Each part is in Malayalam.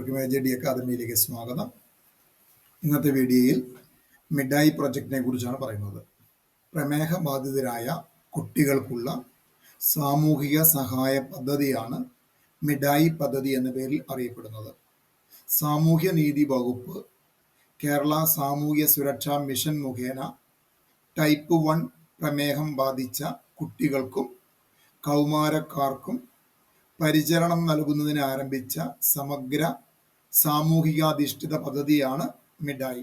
എല്ലാവർക്കും AJD അക്കാദമിയിലേക്ക് സ്വാഗതം. ഇന്നത്തെ വീഡിയോയിൽ മിഡായി പ്രൊജക്റ്റിനെ കുറിച്ചാണ് പറയുന്നത്. പ്രമേഹ ബാധിതരായ കുട്ടികൾക്കുള്ള സാമൂഹിക സഹായ പദ്ധതിയാണ് മിഡായി പദ്ധതി എന്ന പേരിൽ അറിയപ്പെടുന്നത്. സാമൂഹ്യനീതി വകുപ്പ് കേരള സാമൂഹ്യ സുരക്ഷാ മിഷൻ മുഖേന ടൈപ്പ് 1 പ്രമേഹം ബാധിച്ച കുട്ടികൾക്കും കൗമാരക്കാർക്കും പരിചരണം നൽകുന്നതിന് ആരംഭിച്ച സമഗ്ര സാമൂഹികാധിഷ്ഠിത പദ്ധതിയാണ് മിഡായി.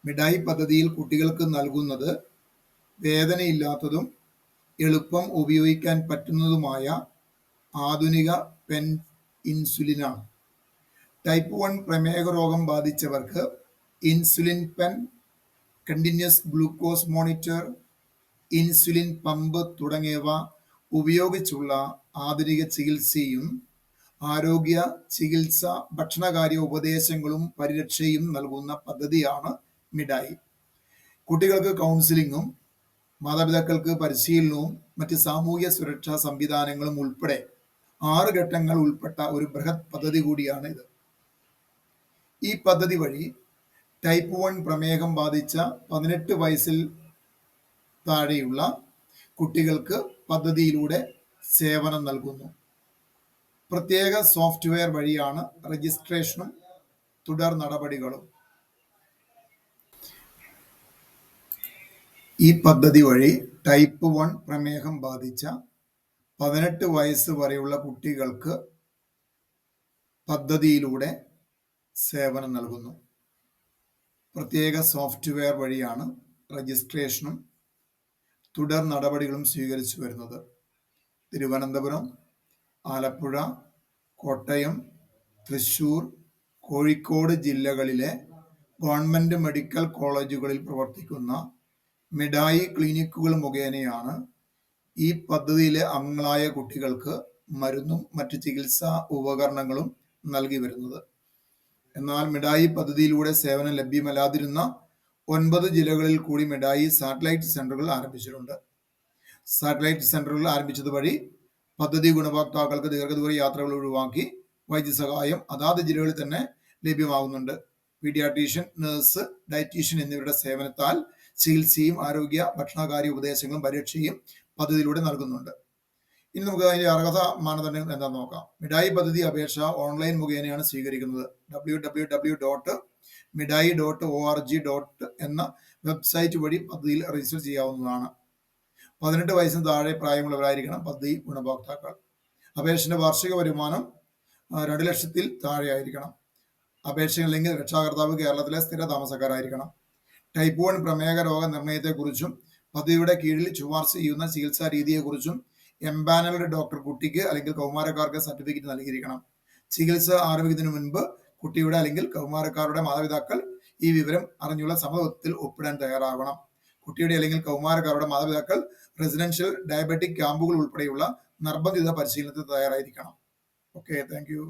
മിഡായി പദ്ധതിയിൽ കുട്ടികൾക്ക് നൽകുന്നത് വേദനയില്ലാത്തതും എളുപ്പം ഉപയോഗിക്കാൻ പറ്റുന്നതുമായ ആധുനിക പെൻ ഇൻസുലിനാണ്. ടൈപ്പ് 1 പ്രമേഹ രോഗം ബാധിച്ചവർക്ക് insulin pen, continuous glucose monitor, insulin pump തുടങ്ങിയവ ഉപയോഗിച്ചുള്ള ആധുനിക ചികിത്സയും ആരോഗ്യ ചികിത്സ ഭക്ഷണകാര്യ ഉപദേശങ്ങളും പരിരക്ഷയും നൽകുന്ന പദ്ധതിയാണ് മിഡായി. കുട്ടികൾക്ക് കൗൺസിലിങ്ങും മാതാപിതാക്കൾക്ക് പരിശീലനവും മറ്റ് സാമൂഹ്യ സുരക്ഷാ സംവിധാനങ്ങളും ഉൾപ്പെടെ 6 ഘട്ടങ്ങൾ ഉൾപ്പെട്ട ഒരു ബൃഹത് പദ്ധതി കൂടിയാണ് ഇത്. ഈ പദ്ധതി വഴി ടൈപ്പ് 1 പ്രമേഹം ബാധിച്ച 18 വയസ്സിൽ താഴെയുള്ള കുട്ടികൾക്ക് പദ്ധതിയിലൂടെ സേവനം നൽകുന്നു. പ്രത്യേക സോഫ്റ്റ്വെയർ വഴിയാണ് രജിസ്ട്രേഷനും തുടർ നടപടികളും. ഈ പദ്ധതി വഴി ടൈപ്പ് 1 പ്രമേഹം ബാധിച്ച 18 വയസ്സ് വരെയുള്ള കുട്ടികൾക്ക് പദ്ധതിയിലൂടെ സേവനം നൽകുന്നു. പ്രത്യേക സോഫ്റ്റ്വെയർ വഴിയാണ് രജിസ്ട്രേഷനും തുടർ നടപടികളും സ്വീകരിച്ചു വരുന്നത്. തിരുവനന്തപുരം, ആലപ്പുഴ, കോട്ടയം, തൃശൂർ, കോഴിക്കോട് ജില്ലകളിലെ ഗവൺമെന്റ് മെഡിക്കൽ കോളേജുകളിൽ പ്രവർത്തിക്കുന്ന മിഡായി ക്ലിനിക്കുകൾ മുഖേനയാണ് ഈ പദ്ധതിയിലെ അംഗങ്ങളായ കുട്ടികൾക്ക് മരുന്നും മറ്റ് ചികിത്സാ ഉപകരണങ്ങളും നൽകി വരുന്നത്. എന്നാൽ മിഡായി പദ്ധതിയിലൂടെ സേവനം ലഭ്യമല്ലാതിരുന്ന 9 ജില്ലകളിൽ കൂടി മിഡായി സാറ്റലൈറ്റ് സെന്ററുകൾ ആരംഭിച്ചിട്ടുണ്ട്. സാറ്റലൈറ്റ് സെന്ററുകൾ ആരംഭിച്ചത് വഴി പദ്ധതി ഗുണഭോക്താക്കൾക്ക് ദീർഘദൂര യാത്രകൾ ഒഴിവാക്കി വൈദ്യസഹായം അതാത് ജില്ലകളിൽ തന്നെ ലഭ്യമാകുന്നുണ്ട്. പീഡിയാട്രീഷ്യൻ, നഴ്സ്, ഡയറ്റീഷ്യൻ എന്നിവരുടെ സേവനത്താൽ ചികിത്സയും ആരോഗ്യ ഭക്ഷണകാര്യ ഉപദേശങ്ങളും പരിരക്ഷയും പദ്ധതിയിലൂടെ നൽകുന്നുണ്ട്. ഇനി നമുക്ക് അതിന്റെ അർഹത മാനദണ്ഡം എന്താണെന്ന് നോക്കാം. മിഡായി പദ്ധതി അപേക്ഷ ഓൺലൈൻ മുഖേനയാണ് സ്വീകരിക്കുന്നത്. www.midai.org. എന്ന വെബ്സൈറ്റ് വഴി പദ്ധതിയിൽ രജിസ്റ്റർ ചെയ്യാവുന്നതാണ്. 18 വയസ്സിന് താഴെ പ്രായമുള്ളവരായിരിക്കണം പദ്ധതി ഗുണഭോക്താക്കൾ. അപേക്ഷയുടെ വാർഷിക വരുമാനം 2 ലക്ഷത്തിൽ താഴെ ആയിരിക്കണം. അപേക്ഷയില്ലെങ്കിൽ രക്ഷാകർത്താവ് കേരളത്തിലെ സ്ഥിര താമസക്കാരായിരിക്കണം. ടൈപ്പ് 1 പ്രമേഹ രോഗ നിർണയത്തെക്കുറിച്ചും പദ്ധതിയുടെ കീഴിൽ ശുപാർശ ചെയ്യുന്ന ചികിത്സാ രീതിയെക്കുറിച്ചും എംപാനൽഡ് ഡോക്ടർ കുട്ടിക്ക് അല്ലെങ്കിൽ കൗമാരക്കാർക്ക് സർട്ടിഫിക്കറ്റ് നൽകിയിരിക്കണം. ചികിത്സ ആരംഭിക്കുന്നതിന് മുൻപ് കുട്ടിയുടെ അല്ലെങ്കിൽ കൗമാരക്കാരുടെ മാതാപിതാക്കൾ ഈ വിവരം അറിഞ്ഞുള്ള സമ്മതത്തിൽ ഒപ്പിടാൻ തയ്യാറാവണം. കുട്ടിയുടെ അല്ലെങ്കിൽ കൗമാരക്കാരുടെ മാതാപിതാക്കൾ റെസിഡൻഷ്യൽ ഡയബറ്റിക് ക്യാമ്പുകൾ ഉൾപ്പെടെയുള്ള നിർബന്ധിത പരിശീലനത്തിൽ തയ്യാറായിരിക്കണം. Okay, thank you.